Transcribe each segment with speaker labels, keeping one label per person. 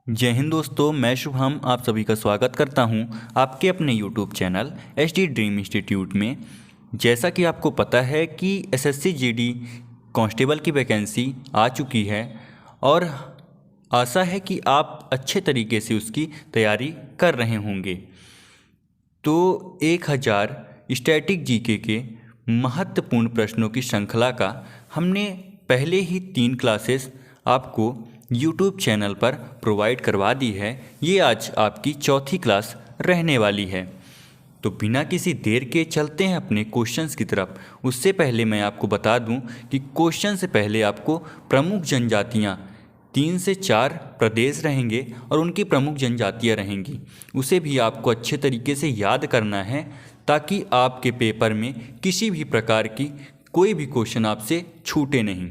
Speaker 1: जय हिंद दोस्तों, मैं शुभम आप सभी का स्वागत करता हूं आपके अपने YouTube channel HD dream institute में। जैसा कि आपको पता है कि SSC GD कांस्टेबल की वैकेंसी आ चुकी है और आशा है कि आप अच्छे तरीके से उसकी तैयारी कर रहे होंगे। तो 1000 स्टैटिक जीके के महत्वपूर्ण प्रश्नों की श्रृंखला का हमने पहले ही 3 क्लासेस आपको YouTube चैनल पर प्रोवाइड करवा दी है। ये आज आपकी चौथी क्लास रहने वाली है। तो बिना किसी देर के चलते हैं अपने क्वेश्चंस की तरफ। उससे पहले मैं आपको बता दूं कि क्वेश्चन से पहले आपको प्रमुख जनजातियां 3 से 4 प्रदेश रहेंगे और उनकी प्रमुख जनजातियां रहेंगी, उसे भी आपको अच्छे तरीके से याद करना है ताकि आपके पेपर में किसी भी प्रकार की कोई भी क्वेश्चन आपसे छूटे नहीं।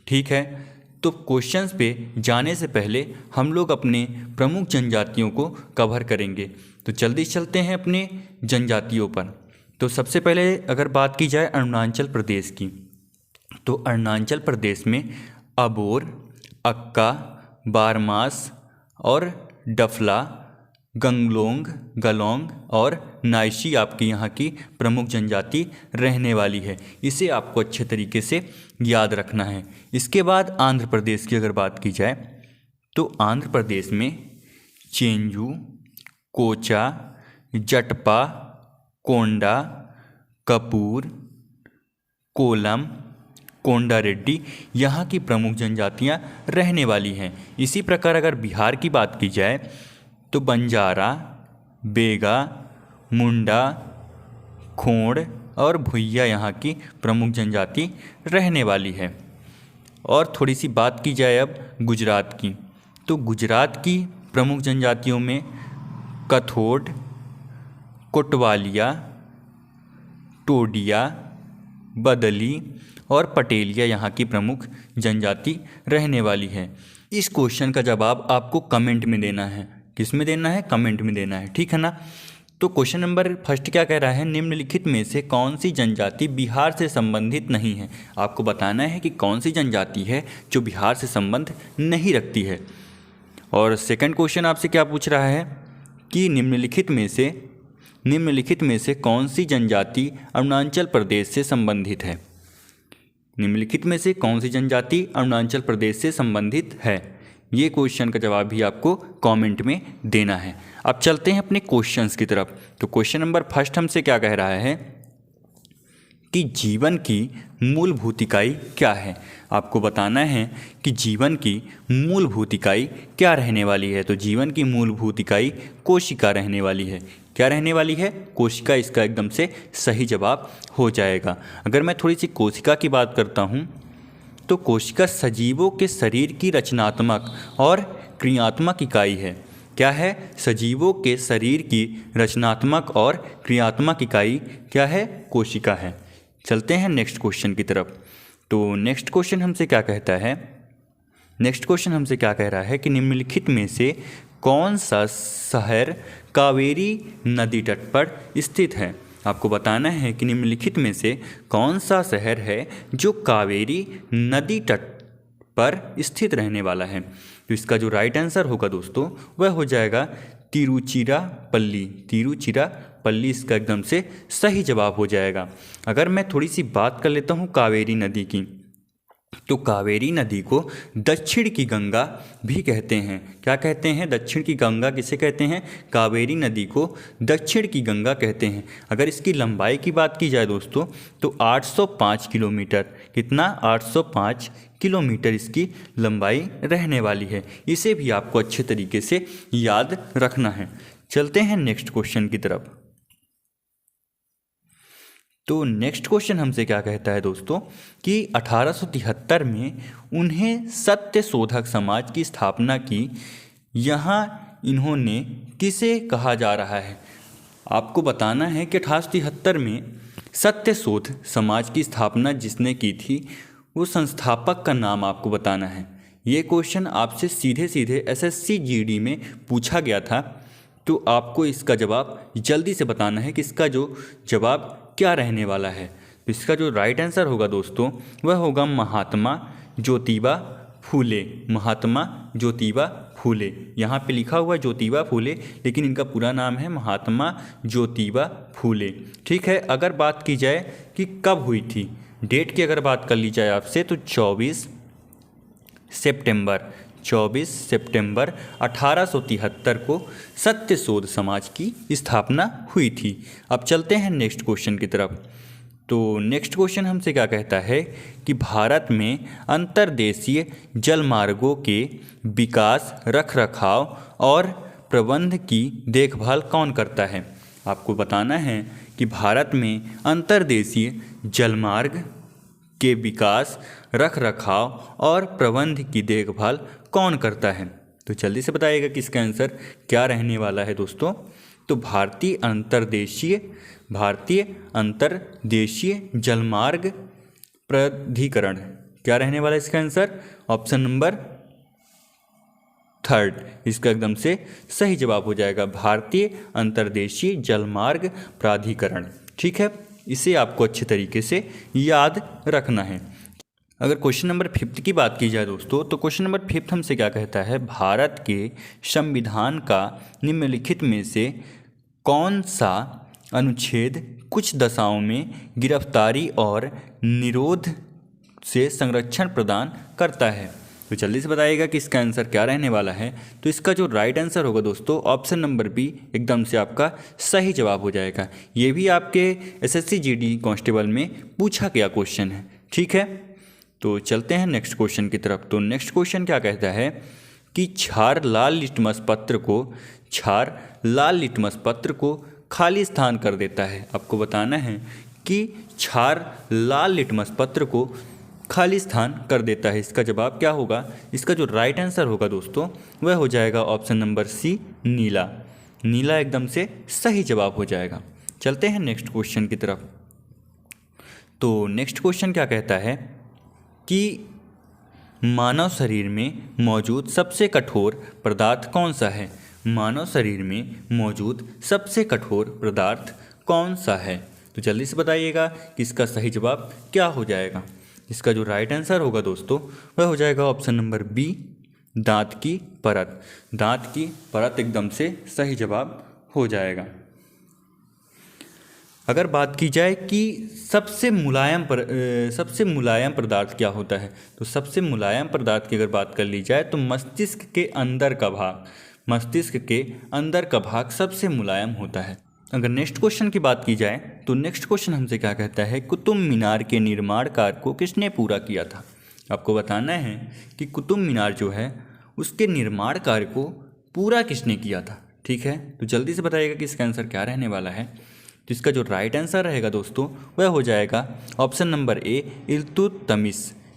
Speaker 1: ठीक है, तो क्वेश्चंस पे जाने से पहले हम लोग अपने प्रमुख जनजातियों को कवर करेंगे। तो जल्दी चलते हैं अपने जनजातियों पर। तो सबसे पहले अगर बात की जाए अरुणाचल प्रदेश की, तो अरुणाचल प्रदेश में अबोर, अक्का, बारमास और डफला, गंगलोंग, गलोंग और नाइशी आपकी यहाँ की प्रमुख जनजाति रहने वाली है। इसे आपको अच्छे तरीके से याद रखना है। इसके बाद आंध्र प्रदेश की अगर बात की जाए तो आंध्र प्रदेश में चेंजू, कोचा, जटपा, कोंडा, कपूर, कोलम, कोंडा रेड्डी यहाँ की प्रमुख जनजातियाँ रहने वाली हैं। इसी प्रकार अगर बिहार की बात की जाए तो बंजारा, बेगा, मुंडा, खोंड और भुइया यहाँ की प्रमुख जनजाति रहने वाली है। और थोड़ी सी बात की जाए अब गुजरात की, तो गुजरात की प्रमुख जनजातियों में कथोट, कोटवालिया, टोडिया, बदली और पटेलिया यहाँ की प्रमुख जनजाति रहने वाली है। इस क्वेश्चन का जवाब आपको कमेंट में देना है। किस में देना है? कमेंट में देना है, ठीक है ना। तो क्वेश्चन नंबर फर्स्ट क्या कह रहा है, निम्नलिखित में से कौन सी जनजाति बिहार से संबंधित नहीं है। आपको बताना है कि कौन सी जनजाति है जो बिहार से संबंध नहीं रखती है। और सेकंड क्वेश्चन आपसे क्या पूछ रहा है कि निम्नलिखित में से कौन सी जनजाति अरुणाचल प्रदेश से संबंधित है। निम्नलिखित में से कौन सी जनजाति अरुणाचल प्रदेश से संबंधित है, ये क्वेश्चन का जवाब भी आपको कमेंट में देना है। अब चलते हैं अपने क्वेश्चंस की तरफ। तो क्वेश्चन नंबर फर्स्ट हमसे क्या कह रहा है कि जीवन की मूलभूत इकाई क्या है। आपको बताना है कि जीवन की मूलभूत इकाई क्या रहने वाली है। तो जीवन की मूलभूत इकाई कोशिका रहने वाली है। क्या रहने वाली है? कोशिका इसका एकदम से सही जवाब हो जाएगा। अगर मैं थोड़ी सी कोशिका की बात करता हूँ तो कोशिका सजीवों के शरीर की रचनात्मक और क्रियात्मक इकाई है। क्या है? सजीवों के शरीर की रचनात्मक और क्रियात्मक इकाई क्या है? कोशिका है। चलते हैं नेक्स्ट क्वेश्चन की तरफ। तो नेक्स्ट क्वेश्चन हमसे क्या कह रहा है कि निम्नलिखित में से कौन सा शहर कावेरी नदी तट पर स्थित है। आपको बताना है कि निम्नलिखित में से कौन सा शहर है जो कावेरी नदी तट पर स्थित रहने वाला है। तो इसका जो राइट आंसर होगा दोस्तों वह हो जाएगा तिरुचिरापल्ली। तिरुचिरापल्ली इसका एकदम से सही जवाब हो जाएगा। अगर मैं थोड़ी सी बात कर लेता हूँ कावेरी नदी की, तो कावेरी नदी को दक्षिण की गंगा भी कहते हैं। क्या कहते हैं? दक्षिण की गंगा किसे कहते हैं? कावेरी नदी को दक्षिण की गंगा कहते हैं। अगर इसकी लंबाई की बात की जाए दोस्तों तो 805 किलोमीटर, कितना? 805 किलोमीटर इसकी लंबाई रहने वाली है। इसे भी आपको अच्छे तरीके से याद रखना है। चलते हैं नेक्स्ट क्वेश्चन की तरफ। तो नेक्स्ट क्वेश्चन हमसे क्या कहता है दोस्तों कि 1873 में उन्हें सत्य शोधक समाज की स्थापना की। यहाँ इन्होंने किसे कहा जा रहा है। आपको बताना है कि 1873 में सत्य शोध समाज की स्थापना जिसने की थी वो संस्थापक का नाम आपको बताना है। ये क्वेश्चन आपसे सीधे सीधे SSC GD में पूछा गया था। तो आपको इसका जवाब जल्दी से बताना है कि इसका जो जवाब क्या रहने वाला है। तो इसका जो राइट आंसर होगा दोस्तों वह होगा महात्मा ज्योतिबा फूले। महात्मा ज्योतिबा फूले। यहाँ पे लिखा हुआ ज्योतिबा फूले, लेकिन इनका पूरा नाम है महात्मा ज्योतिबा फूले। ठीक है, अगर बात की जाए कि कब हुई थी, डेट की अगर बात कर ली जाए आपसे, तो 24 सितंबर 1873 को सत्यशोध समाज की स्थापना हुई थी। अब चलते हैं नेक्स्ट क्वेश्चन की तरफ। तो नेक्स्ट क्वेश्चन हमसे क्या कहता है कि भारत में अंतर्देशीय जलमार्गों के विकास, रखरखाव और प्रबंध की देखभाल कौन करता है। आपको बताना है कि भारत में अंतर्देशीय जलमार्ग के विकास, रखरखाव और प्रबंध की देखभाल कौन करता है। तो जल्दी से बताइएगा कि इसका आंसर क्या रहने वाला है दोस्तों। तो भारतीय अंतर्देशीय जलमार्ग प्राधिकरण क्या रहने वाला है इसका आंसर। ऑप्शन नंबर 3 इसका एकदम से सही जवाब हो जाएगा, भारतीय अंतर्देशीय जलमार्ग प्राधिकरण। ठीक है, इसे आपको अच्छे तरीके से याद रखना है। अगर क्वेश्चन नंबर 5 की बात की जाए दोस्तों, तो क्वेश्चन नंबर 5 हमसे क्या कहता है, भारत के संविधान का निम्नलिखित में से कौन सा अनुच्छेद कुछ दशाओं में गिरफ्तारी और निरोध से संरक्षण प्रदान करता है। तो जल्दी से बताइएगा कि इसका आंसर क्या रहने वाला है। तो इसका जो राइट आंसर होगा दोस्तों, ऑप्शन नंबर बी एकदम से आपका सही जवाब हो जाएगा। ये भी आपके एसएससी जीडी कांस्टेबल में पूछा गया क्वेश्चन है। ठीक है, तो चलते हैं नेक्स्ट क्वेश्चन की तरफ। तो नेक्स्ट क्वेश्चन क्या कहता है कि क्षार लाल लिटमस पत्र को खाली स्थान कर देता है। आपको बताना है कि क्षार लाल लिटमस पत्र को खाली स्थान कर देता है। इसका जवाब क्या होगा। इसका जो राइट आंसर होगा दोस्तों, वह हो जाएगा ऑप्शन नंबर सी, नीला। नीला एकदम से सही जवाब हो जाएगा। चलते हैं नेक्स्ट क्वेश्चन की तरफ। तो नेक्स्ट क्वेश्चन क्या कहता है कि मानव शरीर में मौजूद सबसे कठोर पदार्थ कौन सा है। मानव शरीर में मौजूद सबसे कठोर पदार्थ कौन सा है। तो जल्दी से बताइएगा कि इसका सही जवाब क्या हो जाएगा। इसका जो राइट आंसर होगा दोस्तों, वह हो जाएगा ऑप्शन नंबर बी, दांत की परत। दांत की परत एकदम से सही जवाब हो जाएगा। अगर बात की जाए कि सबसे मुलायम पदार्थ क्या होता है, तो सबसे मुलायम पदार्थ की अगर बात कर ली जाए तो मस्तिष्क के अंदर का भाग सबसे मुलायम होता है। अगर नेक्स्ट क्वेश्चन की बात की जाए तो नेक्स्ट क्वेश्चन हमसे क्या कहता है, कुतुब मीनार के निर्माण कार्य को किसने पूरा किया था। आपको बताना है कि कुतुब मीनार जो है उसके निर्माण कार्य को पूरा किसने किया था। ठीक है, तो जल्दी से बताइएगा कि इसका आंसर क्या रहने वाला है। तो इसका जो राइट आंसर रहेगा दोस्तों, वह हो जाएगा ऑप्शन नंबर ए,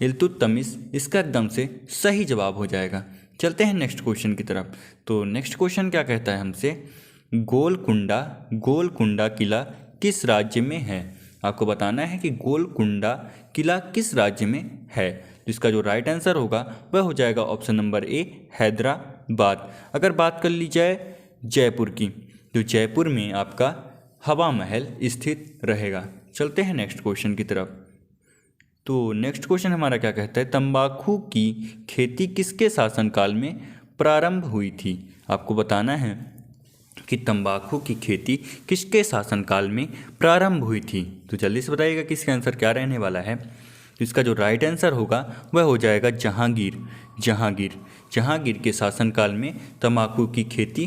Speaker 1: इल्तुतमिश इसका एकदम से सही जवाब हो जाएगा। चलते हैं नेक्स्ट क्वेश्चन की तरफ। तो नेक्स्ट क्वेश्चन क्या कहता है हमसे, गोलकुंडा किला किस राज्य में है। आपको बताना है कि गोलकुंडा किला किस राज्य में है। तो इसका जो राइट आंसर होगा वह हो जाएगा ऑप्शन नंबर ए, हैदराबाद। अगर बात कर ली जाए जयपुर की, तो जयपुर में आपका हवा महल स्थित रहेगा। चलते हैं नेक्स्ट क्वेश्चन की तरफ। तो नेक्स्ट क्वेश्चन हमारा क्या कहता है, तंबाकू की खेती किसके शासनकाल में प्रारंभ हुई थी। आपको बताना है कि तंबाकू की खेती किसके शासनकाल में प्रारंभ हुई थी। तो जल्दी से बताइएगा कि इसका आंसर क्या रहने वाला है। तो इसका जो राइट आंसर होगा वह हो जाएगा जहांगीर के शासनकाल में तंबाकू की खेती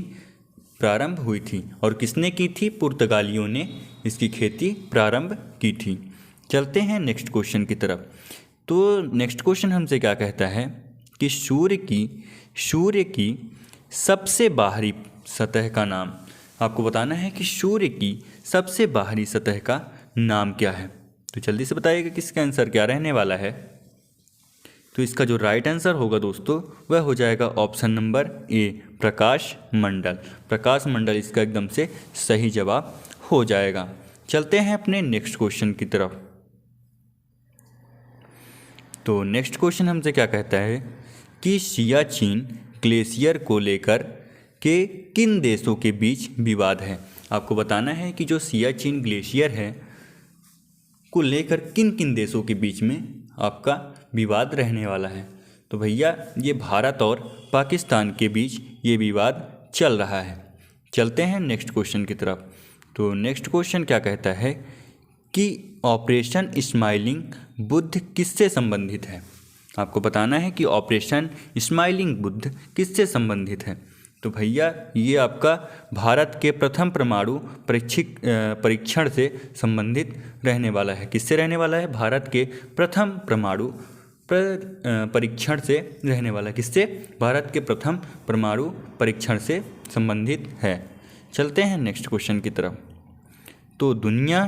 Speaker 1: प्रारंभ हुई थी। और किसने की थी, पुर्तगालियों ने इसकी खेती प्रारंभ की थी। चलते हैं नेक्स्ट क्वेश्चन की तरफ। तो नेक्स्ट क्वेश्चन हमसे क्या कहता है कि सूर्य की सबसे बाहरी सतह का नाम। आपको बताना है कि सूर्य की सबसे बाहरी सतह का नाम क्या है। तो जल्दी से बताइएगा कि इसका आंसर क्या रहने वाला है। तो इसका जो राइट आंसर होगा दोस्तों, वह हो जाएगा ऑप्शन नंबर ए, प्रकाश मंडल इसका एकदम से सही जवाब हो जाएगा। चलते हैं अपने नेक्स्ट क्वेश्चन की तरफ। तो नेक्स्ट क्वेश्चन हमसे क्या कहता है कि सियाचिन ग्लेशियर को लेकर के किन देशों के बीच विवाद है। आपको बताना है कि जो सियाचिन ग्लेशियर है को लेकर किन किन देशों के बीच में आपका विवाद रहने वाला है। तो भैया ये भारत और पाकिस्तान के बीच ये विवाद चल रहा है। चलते हैं नेक्स्ट क्वेश्चन की तरफ। तो नेक्स्ट क्वेश्चन क्या कहता है कि ऑपरेशन स्माइलिंग बुद्ध किससे संबंधित है। आपको बताना है कि ऑपरेशन स्माइलिंग बुद्ध किससे संबंधित है। तो भैया ये आपका भारत के प्रथम परमाणु परीक्षण से संबंधित रहने वाला है। किससे रहने वाला है? भारत के प्रथम परमाणु परीक्षण से रहने वाला। किससे? भारत के प्रथम परमाणु परीक्षण से संबंधित है। चलते हैं नेक्स्ट क्वेश्चन की तरफ। तो दुनिया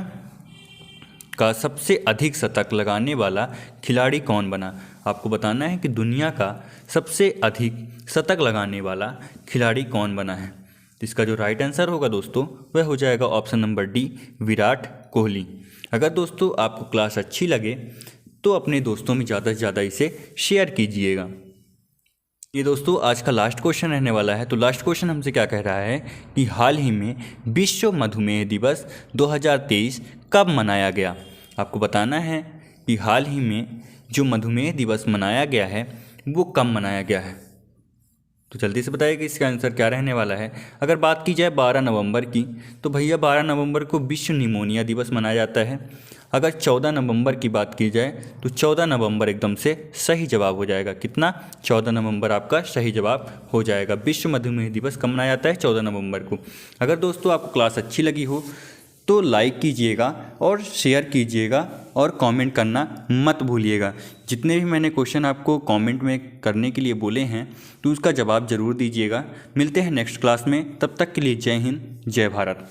Speaker 1: का सबसे अधिक शतक लगाने वाला खिलाड़ी कौन बना। आपको बताना है कि दुनिया का सबसे अधिक शतक लगाने वाला खिलाड़ी कौन बना है। इसका जो राइट आंसर होगा दोस्तों वह हो जाएगा option number D, Virat Kohli. अगर दोस्तों आपको क्लास अच्छी लगे तो अपने दोस्तों में ज़्यादा से ज़्यादा इसे शेयर कीजिएगा। ये दोस्तों आज का लास्ट क्वेश्चन रहने वाला है। तो लास्ट क्वेश्चन हमसे क्या कह रहा है कि हाल ही में विश्व मधुमेह दिवस 2023 कब मनाया गया। आपको बताना है कि हाल ही में जो मधुमेह दिवस मनाया गया है वो कब मनाया गया है। तो जल्दी से बताइए कि इसका आंसर क्या रहने वाला है। अगर बात की जाए 12 नवंबर की, तो भैया 12 नवंबर को विश्व निमोनिया दिवस मनाया जाता है। अगर 14 नवंबर की बात की जाए तो 14 नवंबर एकदम से सही जवाब हो जाएगा। कितना? 14 नवंबर आपका सही जवाब हो जाएगा। विश्व मधुमेह दिवस कब मनाया जाता है? 14 नवंबर को। अगर दोस्तों आपको क्लास अच्छी लगी हो तो लाइक कीजिएगा और शेयर कीजिएगा और कमेंट करना मत भूलिएगा। जितने भी मैंने क्वेश्चन आपको कमेंट में करने के लिए बोले हैं तो उसका जवाब ज़रूर दीजिएगा। मिलते हैं नेक्स्ट क्लास में, तब तक के लिए जय हिंद, जय भारत।